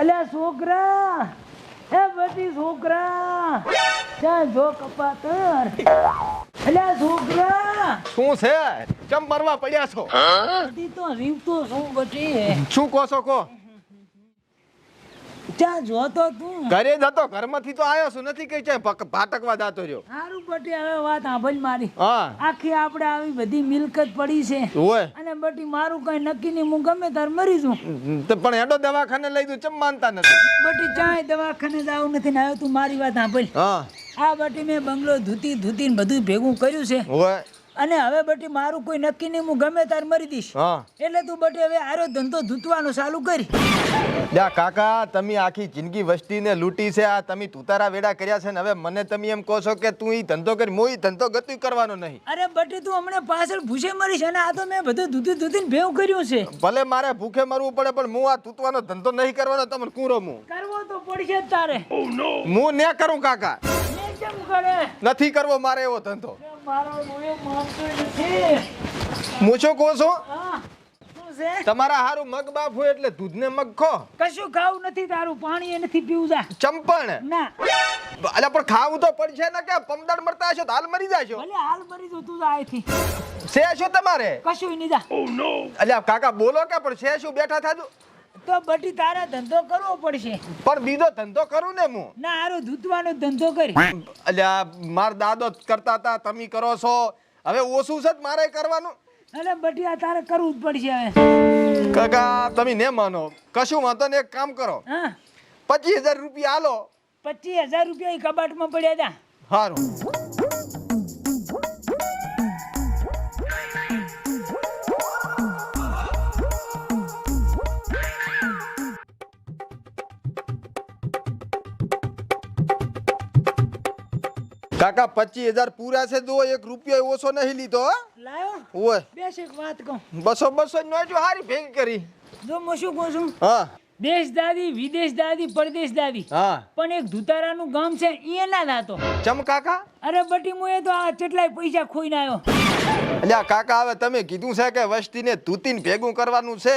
અલ્યા છોકરા, એ બધી છોકરા, ત્યાં જો કપાતર. અલ્યા છોકરા, શું છે? ચમ મરવા પડ્યા છો? બધી તો રીવતો શું બધી. શું કહો છો કો? ત્યાં જોતો તું. ઘરે જતો, ઘરમાંથી તો આવ્યો છું, નથી કઈ ભાટકવા જાતો રહ્યો. સારું બટી, હવે વાત સાંભળ મારી. હા આખી આપણે આવી બધી મિલકત પડી છે હોય અને બટી મારું કઈ નક્કી નહીં, હું ગમે તાર મરી છું. પણ હેડો દવાખાને લઈ દઉં, ચમ માનતા નથી. બટી ચાય દવાખાને જવું નથી ને. હવે તું મારી વાત સાંભળ. હા આ બટી મેં બંગલો ધૂતી ને બધું ભેગું કર્યું છે હોય. અને હવે બટી મારું કોઈ નક્કી નહીં, હું ગમે તાર મરી દઈશ. હા એટલે તું બટી હવે આરો ધંધો ધૂતવાનો ચાલુ કરી. લ્યા કાકા, તમે આખી જિંદગી વસ્તીને લૂંટી છે, આ તમે તુતારા વેડા કર્યા છે ને હવે મને તમે એમ કહો છો કે તું ઈ ધંધો કરી, હું ઈ ધંધો ગતિ કરવાનો નહીં. અરે બટી તું હમણાં પાછળ ભૂસે મરીશ અને આ તો મેં બધું ધૂતીને ભેગું કર્યું છે. ભલે મારે ભૂખે મરવું પડે પણ હું આ તૂતવાનો ધંધો નહીં કરવાનો. તમને કુરો હું કરવો તો પડશે જ તારે. હું ને કરું કાકા, મેં કેમ કરે? નથી કરવો મારે એવો ધંધો. મારો મોયો માનતો નથી. હું શું કહું છું? હા શું છે? તમારા હારું મગ બાફ હોય એટલે દૂધ ને મગ ખો. કશું ખાવું નથી તારું, પાણી એ નથી પીવું જા. ચંપણ ના અલ્યા પણ ખાવું તો પડશે ને, કે પમદાડ મરતા હશો તો હાલ મરી જાશો. ભલે હાલ મરી જો તું જા અહીંથી. છે શું તમારે? કશું નહીં જા. અલ્યા કાકા બોલો કે પણ છે શું? બેઠા થાજો તો બટી તારા ધંધો કરવો પડશે. પણ બીજો ધંધો કરું ને હું. ના હારો ધૂતવાનો ધંધો કરી. અલ્યા માર દાદો કરતા હતા, તમે કરો છો, હવે ઓછું છે મારે કરવાનું. અરે બટી આ તારે કરવું જ પડશે હવે. કાકા તમે ને માનો, કશું વાંધો ને, એક કામ કરો, હા 25,000 રૂપિયા આલો. 25,000 રૂપિયા ઈ કબાટમાં પડ્યા જા. સારું. કાકા 25,000 પૂરા છે, જો 1 રૂપિયો ઓછો નહીં લીધો. લાયો ઓય બેસ એક વાત કહું. 200 નોટ હારી ભેગી કરી. જો હું શું કહું છું, હા દેશ દાદી વિદેશ દાદી પરદેશ દાદી, હા. પણ એક ધુતારાનું ગામ છે ઈ ના દાતો. ચમ કાકા? અરે બટી મુએ તો આ કેટલાય પૈસા ખોઈને આવ્યો. અલ્યા કાકા, હવે તમે કીધું છે કે વસ્તીને ધૂતીને ભેગું કરવાનું છે,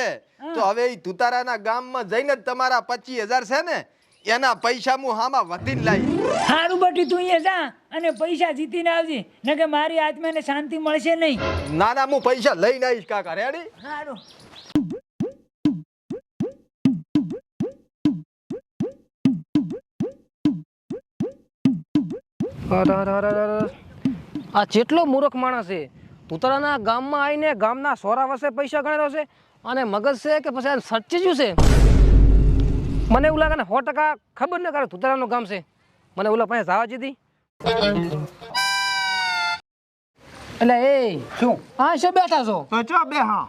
તો હવે ઈ ધુતારાના ગામમાં જઈને જ તમારા 25,000 છે ને એના પૈસા હું હામાં વધીને લાવી. હારું બટી તું અહીંયા જા અને પૈસા જીતીને આવજે, ન કે મારી આત્માને શાંતિ મળશે નહીં. ના ના, હું પૈસા લઈને આવીશ કાકા. રેડી? હારું. આ જેટલો મૂર્ખ માણસ છે, ઉત્તરાના ગામમાં આવીને ગામના સોરા વસે પૈસા ગણેલો છે અને મગજ છે કે પછી સચ્ચી જ છે. મને એવું લાગે ને 100% ખબર ન કરે ઉત્તરાનું ગામ છે. મને ઓલા પાસે જવા દીધી. એટલે એ શું હા શું બેઠા છો? તો ચો બે. હા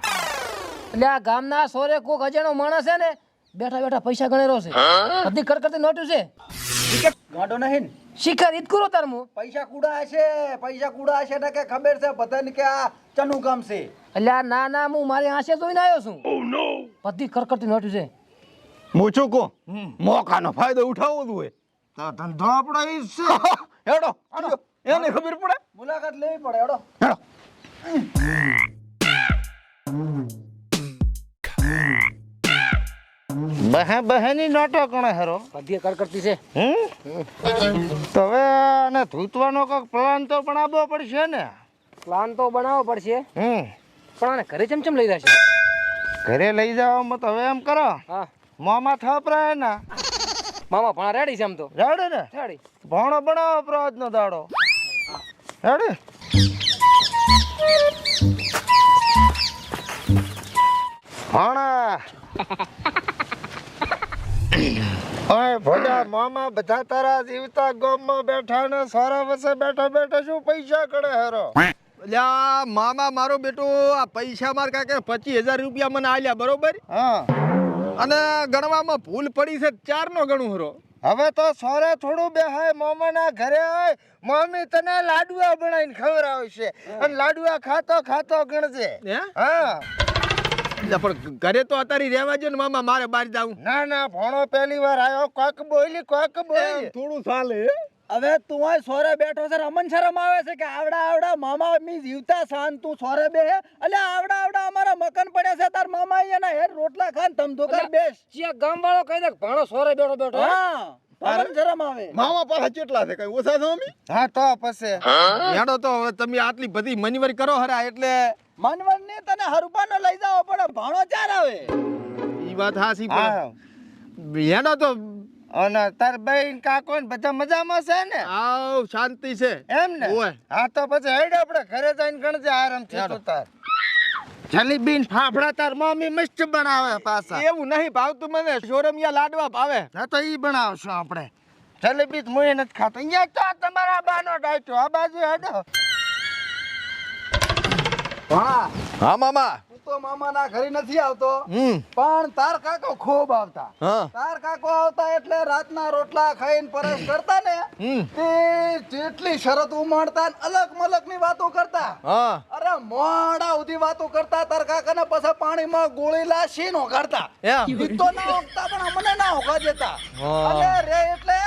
એટલે આ ગામના સોરે કોક અજાણો માણસ છે ને બેઠા બેઠા પૈસા ગણેલો છે. બધી કરકરતી નોટું છે. ગાંડો નહીં શિખર ઈદ કરો તાર હું. પૈસા કુડા હશે ને કે ખબર છે બધાને કે આ ચનું ગામ છે. એટલે આ ના ના હું મારી આંખે જોઈને આવ્યો છું. બધી કરકરતી નોટું છે. હું શું કહું, મોકાનો ફાયદો ઉઠાવવો જ હોય તો ધંધો આપણો ઈ જ છે. હેડો એને ખબર પડે. મુલાકાત લેવી પડે. હેડો હેડો. બહેની નોટો કોણે હેરો? બધી કરકરતી છે. તો હવે આને ધૂતવાનો કોઈક પ્લાન તો બનાવવો પડશે ને. પ્લાન તો બનાવવો પડશે, પણ આને ઘરે ચમચમ લઈ જશે. ઘરે લઈ જવામાં તો હવે એમ કરો, હા મોમાં થપરાય ને. મામા ભણા રેડી છે આમ તો. રેડી ને? રેડી. ભણો બનાવો પ્રવાદનો દાડો. રેડી? ભણા ઓય ભોળા મામા, બધા તારા જીવતા ગામમાં બેઠા ને સારા વસે બેઠા બેઠા શું પૈસા કરે હેરો? અલ્યા મામા, મારો બેટો આ પૈસા માર કાકે 25,000 રૂપિયા મને આલ્યા, બરોબર? હા. અને ગણવામાં ભૂલ પડી છે 4 નો ગણું હરો. હવે તો સોરે થોડું બેહાય, મામાના ઘરે હોય, મમ્મી તને લાડુઆ બનાવીને ખવડાવશે અને લાડુઆ ખાતો ખાતો ગણજે. હે? હા. એટલે પણ ઘરે તો અત્યારે રહેવા જો ને મામા, મારે બહાર જાવું. ના ના, ભણો પહેલી વાર આવ્યો, કોક બોલી થોડું ચાલે. હવે તું આ સોરે બેઠો છે અમન શરમ આવે છે કે આવડા મામા મી જીવતા સાન તું સોરે બે એટલે આવડા અમારા મકાન પડ્યા છે તાર મામા અહીંયાના હેર રોટલા ખાન તમ દુકાન બેસ ચિયા ગામ વાળો કહી દે ભાણો સોરે બેઠો બેઠો હા અમન શરમ આવે મામા પાસે કેટલા છે કઈ ઓછા છો અમે હા તો પછી હેડો તો હવે તમે આટલી બધી મનવરી કરો હરા એટલે મનવર ને તને હરુપાનો લઈ જાવ પડે ભાણો ચાર આવે ઈ વાત હાસી હા પણ હેડો તો અને તાર બહેન કાકો ને બધા મજામાં છે ને આવ શાંતિ છે એમ ને ઓય. હા તો પછી હેડ આપણે ઘરે જઈને ગણજે આરામથી તું તાર જલેબી ને ફાફડા તાર મમ્મી મસ્ત બનાવે પાછા એવું નહીં ભાવતું મને શોરમિયા લાડવા ભાવે હા તો ઈ બનાવશું આપણે જલેબી તો મુએ નથી ખાતો અહીંયા તો તમારા બાનો ડાયટો આ બાજુ હેડો હા હા મામા તું તો મામાના ઘરે નથી આવતો હમ પણ તાર કાકો ખૂબ આવતા હા તાર કાકો આવતા એટલે રાતના રોટલા ખાઈને પરસ કરતા ને હમ તે જેટલી શરત ઉમાડતા ને અલગ મલક ની વાતો કરતા હા અરે મોડા સુધી વાતો કરતા તાર કાકાને પછી પાણીમાં ગોળી લાશી નો કાઢતા એમ ઈ તો ના ઓગતા પણ અમને ના ઓગા દેતા હા. અને રે એટલે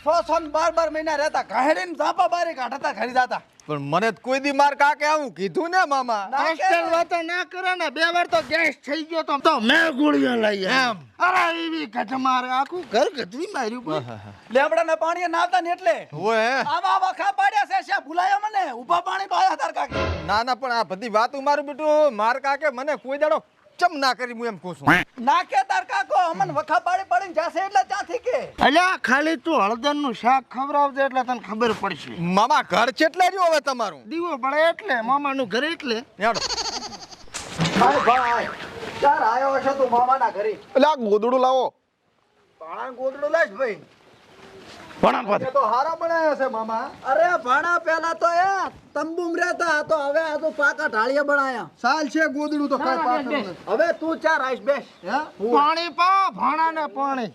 6 મહિના રહેતા કાહેડીને ઝાપા બારી કાઢતા ઘરે જાતા પણ મને તો કોઈ દી માર કાકે આવું કીધું ને મામા હોસ્ટેલ વાતો ના કરે ને બે વાર તો ગેસ થઈ ગયો તો મેં ગોળીઓ લઈ એમ. અરે એવી ગઢ મારે આખું ઘર ગધવી માર્યું પણ લેબડાના પાણીએ નાતા ને એટલે ઓય આવા વખા પાડ્યા છે શા ભૂલાયા મને ઊભા પાણી પાયા તાર કાકે ના ના પણ આ બધી વાતું મારું બેટું માર કાકે મને કોઈ દાડો ચમ ના કરી હું એમ કહું છું નાકે તાર કાકો અમન વખા પાડી પાડીને જાશે એટલે ત્યાંથી કે અલ્યા ખાલી તું હળદર નું શાક ખવડાવજે એટલે તને ખબર પડશે મામા ઘર ચેટલે રહ્યું હવે તમારું દીવો પડે એટલે મામાનું ઘર એટલે હેડો ભાઈ ભાઈ ચાર આયો હશે તું મામાના ઘરે એટલે આ ગોદડું લાવો ભાણા ગોદડું લાશ ભાઈ ભણા એ તો હારા બનાયા છે મામા અરે ભાણા પેલા તો એ તંબુમ રહેતા તો હવે આ તો પાકા ઢાળિયા બનાયા સાલ છે ગોદડું તો કાંઈ પાછળ નથી. હવે તું ચાર આઈશ બેસ પાણી પા ભણા ને પાણી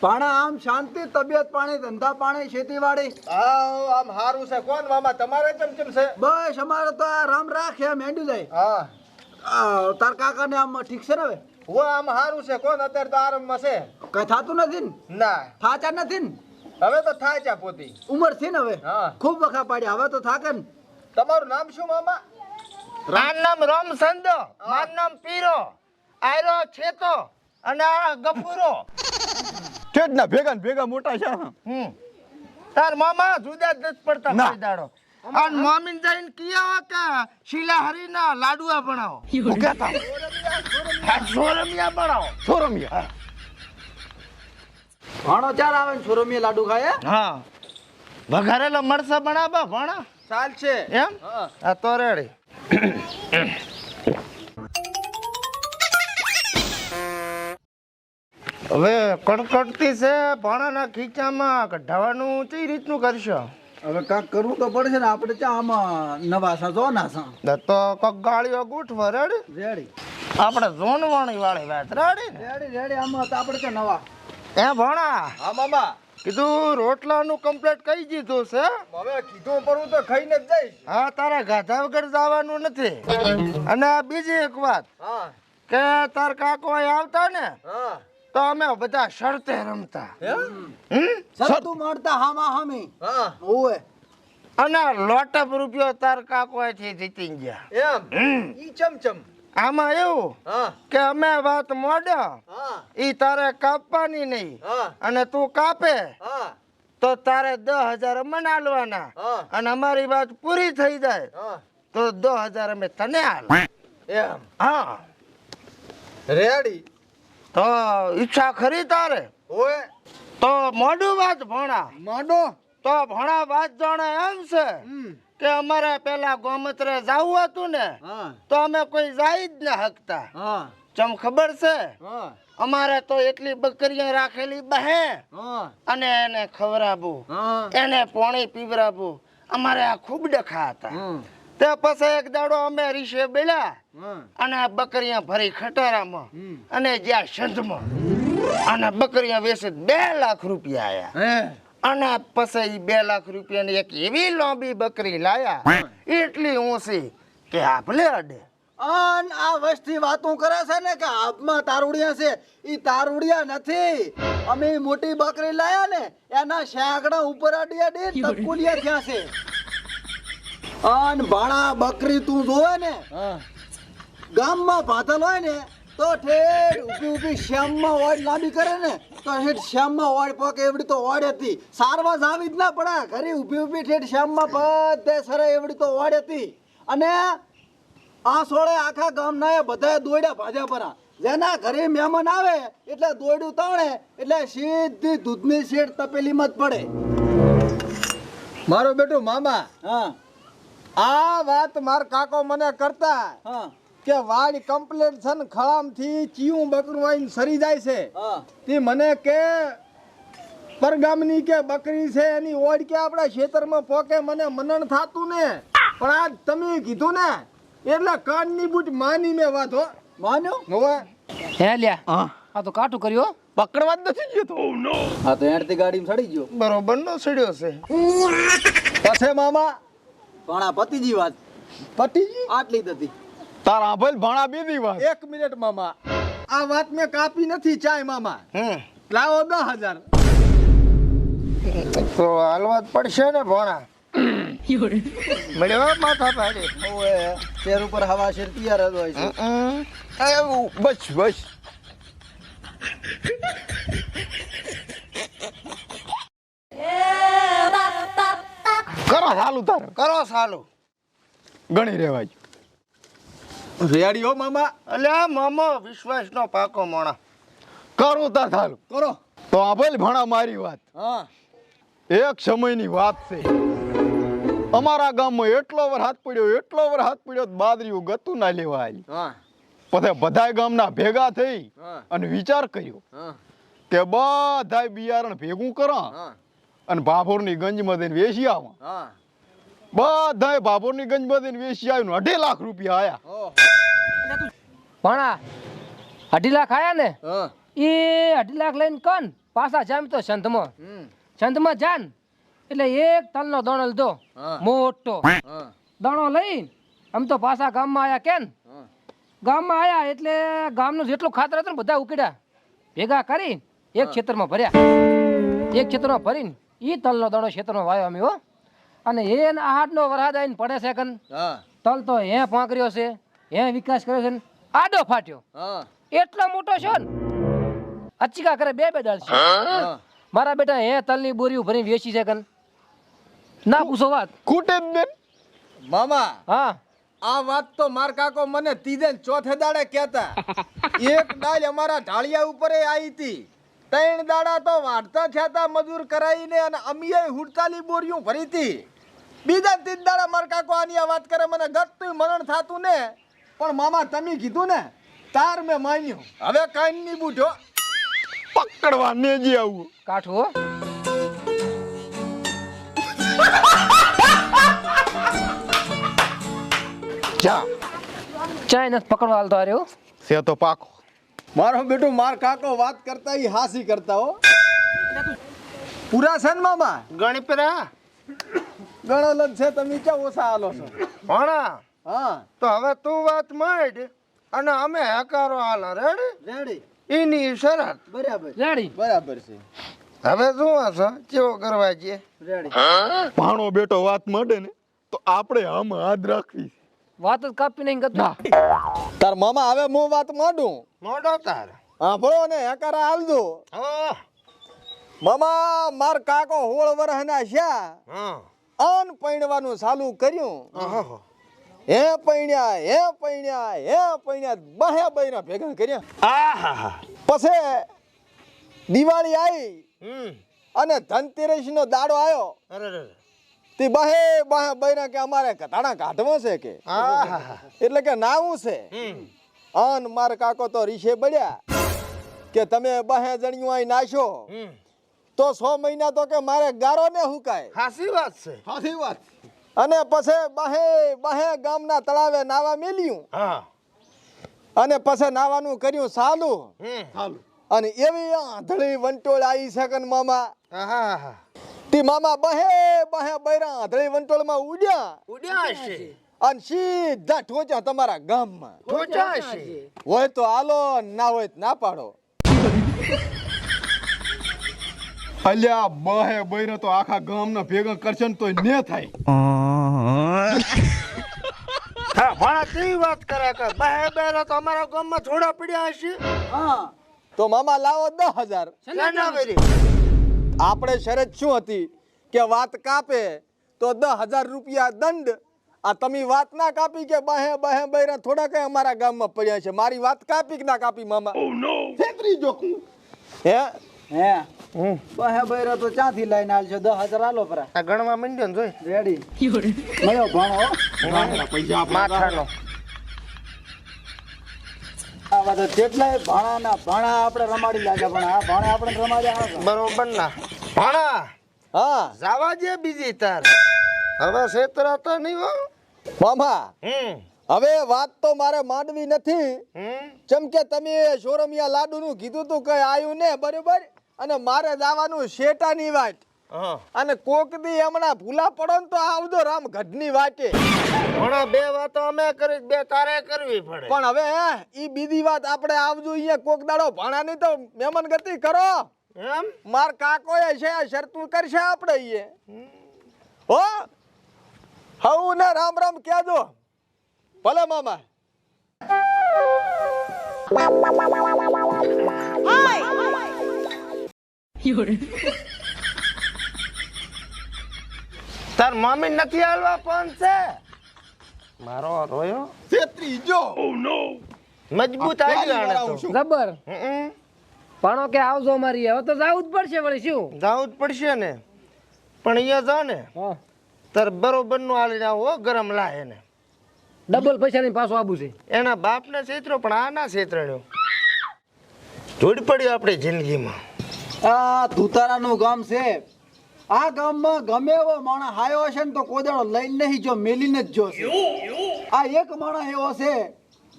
ભાણા આમ શાંતિ તબિયત પાણી ધંધા પાણી ખેતીવાડી આમ હારું છે કોણ મામા તમારે ચમચમ છે બસ અમારે તો આ રામ રાખે એમ હેંડી જાય હા તાર કાકાને આમ ઠીક છે ને હવે હું આમ હારું છે કોણ અત્યારે તો આરામમાં છે કઈ થાતું નથી ને ના થાચા નથી ને હવે તો થાય છે પોતી ઉંમર થી ને હવે હા. ખૂબ વખા પાડ્યા હવે તો થાકે ને તમારું નામ શું મામા મારું નામ રામચંદ્ર મારું નામ પીરો આયરો છેતો અને આ ગફુરો ઠેઠ ના ભેગા ને ભેગા મોટા છે તાર મામા જુદા જ નથી પડતા ના. કોઈ દાડો અને મમ્મી જઈને કિયા કે શીલા હરીના લાડુઆ બનાવો સોરમિયા બનાવો સોરમિયા ભાણો ચાર આવે ને છોરોમીએ લાડુ ખાય હા વઘારેલા મરસા બનાવવા ભણા ચાલ છે એમ આ તો રેડી હવે કડકડતી છે ભાણાના ખીચામાં કઢાવાનું કઈ રીતનું કરશો હવે કાંક કરવું તો પડશે ને આપણે ત્યાં આમાં નવા સા જો ના સા તો કોક ગાળીઓ ગોઠવો રેડી રેડી આપણે ઝોનવાણી વાળી વાત રેડી ને રેડી રેડી આમાં તો આપણે ત્યાં નવા એ ભણા હા મામા કીધું રોટલાનું કમ્પ્લીટ કહી દીધું છે હવે કીધું પર હું તો ખાઈને જ જઈશ હા તારે ગાધા વગર જવાનું નથી અને બીજી એક વાત હા કે તાર કાકો અહીં આવતા ને હા તો અમે બધા શરતે રમતા સરતું મળતા હામા હામી હા ઓય અને લોટપ રૂપિયો તાર કાકો અહીંથી જીતી ગયા એમ ઈ ચમચમ આમાં એવું હા કે અમે વાત મોડો હા ઈ તારે કાપવાની નહીં હા અને તું કાપે હા તો તારે 10,000 અમને આલવાના હા. અને અમારી વાત પૂરી થઈ જાય હા તો 10,000 અમે તને આલ એમ હા રેડી તો ઈચ્છા ખરી તારે ઓય તો મોઢું વાત ભણા માંડો તો ભણા વાત જાણે એમ છે કે અમારે પેલા ગોમત્રે જાવું હતું ને હા તો અમે કોઈ જાય જ ન હકતા હા ચમ ખબર છે હા અમારે તો એટલી બકરીઓ રાખેલી બહે હા અને એને ખવડાવવું હા એને પાણી પીવડાવવું અમારે આ ખૂબ ડખા હતા તે પછી એક દાડો અમે રીશે બેલા અને બકરીયા ભરી ખટારામાં અને જ્યાં સંધમાં અને બકરીયા વેચે 2 લાખ રૂપિયા આયા અને પછી 2 લાખ રૂપિયાની એક એવી લાંબી બકરી લાયા એટલી ઊંચી કે આપલે અડે અન આ વસ્તી વાતું કરે છે ને કે હાથમાં તારુડિયા છે, ઈ તારુડિયા નથી. અમે ઈ મોટી બકરી લાયા ને એના શાકડા ઉપર અડી તકુલિયા થયા છે. અન ભાણા બકરી તું જોવે ને ગામમાં ભાતલ હોય ને તો ઠેઠ ઊભી ઊભી શ્યામમાં ઓડ લાંબી કરે ને તો ઠેઠ શ્યામમાં ઓડ પોકે એવડી તો ઓડ હતી. સારવા જાવી જ ના પડે, ઘરે ઊભી ઊભી ઠેઠ શ્યામમાં બધે સરે એવડી તો ઓડ હતી. અને આ સોળે આખા ગામના એ બધા દોડ્યા ભાજા પરા. જેના ઘરે મહેમાન આવે એટલે દોડ્યું તણે એટલે સીધી દૂધની શેડ તપેલીમાં જ પડે. મારો બેટો મામા, હા આ વાત માર કાકો મને કરતા હા કે વાડ કમ્પ્લેટ છે ને ખળામથી ચીયું બકરું આવીને સરી જાય છે. હા તે મને કે પરગામની કે બકરી છે એની ઓડ કે આપણા ખેતરમાં પોકે મને મનન થાતું ને. પણ આજ તમે કીધું ને એટલે કાનની બૂટ માની મેં વાત હો. માન્યો હવે હે લ્યા આ તો કાઠું કર્યો હો. પકડવા જ નથી ગયો તો. હા તો એડતી ગાડીમાં ચડી ગયો. બરોબર નો સડ્યો છે. પછી મામા પણ આ પતિજી વાત પટીજી આટલી જ હતી. તારા ભલ ભાણા બીજી વાત. 1 મિનિટ મામા, આ વાત મેં કાપી નથી ચાય મામા. લાવો 10,000. તો હાલવા જ પડશે ને ભોણા. મળ્યો માથા પાડે. ઓએ શેર ઉપર હવા શેર તૈયાર જ હોય છે. બસ બસ. કરો ચાલુ તારે. કરો સાલું. ગણી રેવાય. રેડી હો મામા. અલ્યા મામો વિશ્વાસ નો પાકો મોણા. કરું તાર ચાલુ. કરો. તો આ ભલે ભણા મારી વાત. હા એક સમયની વાત છે. અમારા ગામમાં એટલો વરસાદ પડ્યો બાદરીયું ગતું ના લેવા આવી. હા પછી બધાય ગામના ભેગા થઈ હા અને વિચાર કર્યો હા કે બધાય બિયારણ ભેગું કરો હા અને ભાભોરની ગંજમાં દઈને વેચી આવો. હા બધાય ભાભોરની ગંજમાં દઈને વેચી આવીને 2.5 લાખ રૂપિયા આયા. ઓહ ભણા 2.5 લાખ આયા ને હા એ 2.5 લાખ લઈને કન પાછા જામ તો સંતમાં જાન એટલે એક તલનો દાણો લીધો હા. મોટો હા દાણો લઈ આમ તો પાછા ગામમાં આયા કેન હા ગામમાં આયા એટલે ગામનું જેટલું ખાતર હતું ને બધા ઉકેડ્યા ભેગા કરી એક ખેતરમાં ભર્યા. એક ખેતરમાં ભરીને એ તલનો દાણો ખેતરમાં વાયો અમે હો. અને એને આહાડનો વરસાદ આવીને પડે છે કન હા તલ તો હે પાંકર્યો છે, હે વિકાસ કર્યો છે ને આડો ફાટ્યો. હા એટલો મોટો છે ને અચીકા કરે બે દાળ છે. હા મારા બેટા હે તલની બોરીઓ ભરીને વેચી છે કન ના પૂછો વાત. ખૂટે જ બેન. મામા હા આ વાત તો માર કાકો મને ત્રીજે ને ચોથે દાડે કહેતા. એક ડાળ અમારા ઢાળિયા ઉપર આવી હતી. 3 દાડા તો વાઢતા થયા તા મજૂર કરાવીને અને અમીએ 48 બોરીઓ ભરી હતી. બીજા 3 દાડા માર કાકો આની આ વાત કરે મને ગતું મરણ થાતું ને. પણ મામા તમે કીધું ને તાર મેં માન્યું. હવે કાઈ નહીં બૂઠો પકડવા ને જ આવું. કાઠું હો. જા ચાય નથી પકડવા હાલતો આ રહ્યો. સે તો પાકો. મારો બેટો માર કાકો વાત કરતા ઈ હાસી કરતા હો. પૂરા છે ને મામા? ગણપરા ગણો છે તમે ક્યાં ઓછા હાલો છો? ભોણા હા તો હવે તું વાત માંડ અને અમે હકારો હાલા રેડી રેડી એની શરત. બરાબર રેડી બરાબર છે. હવે શું હશે કેવો કરવા છે? રેડી ભાણો બેટો વાત માંડે ને તો આપણે આમ હાથ રાખવી. વાત જ કાપી નહીં કરતો. તાર મામા હવે હું વાત માંડું. મોડો તાર. હા ભણો ને હકારા હાલજો. હા મામા માર કાકો 16 વર્ષના છે. હા અન પૈણવાનું ચાલુ કર્યું. ઓહો. હે પૈણ્યા બહે બૈરા ભેગા કર્યા. આહા. પછી દિવાળી આવી હમ. અને ધનતેરસ નો દાડો આવ્યો. અરે રે. તે બહે બૈરા કે અમારે કટાણા કાઢવો છે કે આહા. એટલે કે નાવું છે. હમ. અન માર કાકો તો રીશે બળ્યા કે તમે બહે જણિયું અહીં નાશો હમ. તો 6 મહિના તો કે મારે ગારો ને હુકાય. હાસી વાત છે. સાચી વાત. અને પછી બહે ગામના તળાવે નાવા મેલ્યું હા. અને પછી નાવાનું કર્યું ચાલુ. હાલ. અને એવી આંધળી વંટોળ આવી શકન મામા. આહા. તી મામા બહે બૈરા આંધળી વંટોળમાં ઉડ્યા ઉડ્યા છે. અને સીધા ઠોચા તમારા ગામમાં. ઠોચા છે. હોય તો હાલો, ના હોય તો ના પાડો. અલ્યા બહે બહેરો તો આખા ગામના ભેગા કરશે ને તોય ને થાય. હા ભણા કેવી વાત કરે કે બહે બેરા તો અમારા ગામમાં થોડા પડ્યા હશે. હા તો મામા લાવો 10,000. શાના વેરી? આપણે શરત શું હતી કે વાત કાપે તો 10,000 રૂપિયા દંડ. આ તમે વાત ના કાપી કે બહે બહેરા થોડા કઈ અમારા ગામમાં પડ્યા છે. મારી વાત કાપી કે ના કાપી મામા? છેતરી જોખું હે હે બહે બૈરો તો ક્યાંથી લઈને આલ છો 10,000 આલો પરા આ ગણવા માંડ્યો ને જોઈ. રેડી મળ્યો ભણો પૈસા માથાનો. આ બધા કેટલાય ભાણા આપણે રમાડી લાગ્યા પણ આ ભાણા આપણે રમાડ્યા હા બરોબર ના ભણા હા જાવા જે બીજી તાર હવે છેતરાતા નહીં હો. મામા હમ હવે વાત તો મારે માંડવી નથી. હમ જેમ કે તમે શોરમિયા લાડુ નું કીધું તું કઈ આવ્યું ને બરોબર, અને મારે જવાનું શેટાની વાટ. હા અને કોક દી હમણાં ભૂલા પડો ને તો આવજો રામ ગઢની વાટે. ભણા બે વાતો અમે કરી, બે તારે કરવી પડે. પણ હવે ઈ બીજી વાત આપણે આવજો અહીંયા કોક દાડો ભાણાની તો મહેમાન ગતિ કરો. એમ માર કાકો એ છે શરતું કરશે આપણે ઈએ. હો હઉ ને રામ રામ કહેજો. ભલે મામા. તાર મમ્મી નથી હાલવા પણ છે મારો રોયો છેતરી જો. મજબૂત આવી આણે તો. જબર હમ પાણો કે આવજો મારી હવે તો જાવું જ પડશે વળી શું. જાવું જ પડશે ને. પણ અહીંયા જા ને હા તાર બરોબર નું આલીને આવો ગરમ લાહે ને. ડબલ પૈસા ની પાછું આબુ છે. એના બાપને છેતરો પણ આ ના છેતરાણ્યો. જોડ પડ્યો આપણે જિંદગીમાં. આ ધુતારાનું ગામ છે. આ ગામમાં ગમે એવો માણસ હાયો હશે ને તો કોદાળો લઈને નહીં જો મેલીને જ જોશે. આ એક માણસ એવો છે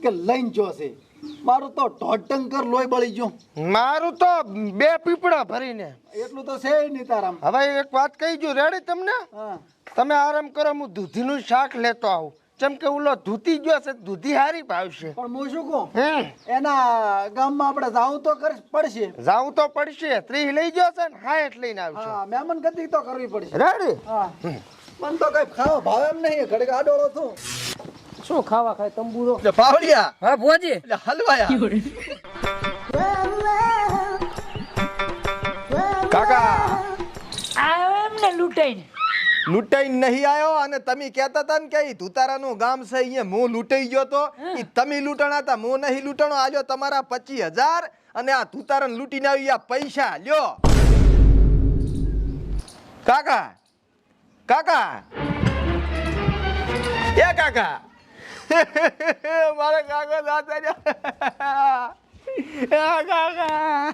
કે લઈને જોશે. મારું તો દોઢ ટંકર લોહી બળી ગયું. મારું તો 2 પીપળા ભરીને. એટલું તો છે નહીં તારામ. હવે એક વાત કહી જો રેડી તમને. હા તમે આરામ કરો, હું દૂધીનું શાક લેતો આવું. જેમ કે ઓલો ધૂતી ગયો છે, દૂધી હારી ભાવશે. પણ હું શું કહું હમ એના ગામમાં આપણે જાવું તો પડશે. જાવું તો પડશે. 30 લઈ ગયો છે ને 60 લઈને આવશે. હા મહેમાન ગતિ તો કરવી પડશે. રેડી. હા મને તો કઈ ખાવા ભાવે એમ નહીં. ઘડીક આડોળો છું. શું ખાવા ખાય તંબુરો. એટલે પાવડિયા હા ભોજી એટલે હલવાયા. કાકા આ એમને લૂંટાઈને લૂંટાઈ નહીં આવ્યો. અને તમે કહેતા હતા ને કે ઈ ધુતારાનું ગામ છે અહીંયા હું લૂંટાઈ ગયો તો. ઈ તમે લૂંટણા હતા, હું નહીં લૂંટણો. આજો તમારા 25,000 અને આ ધુતારાને લૂંટીને આવી આ પૈસા લ્યો. કાકા કાકા એ કાકા મારે કાકા દાદા કાકા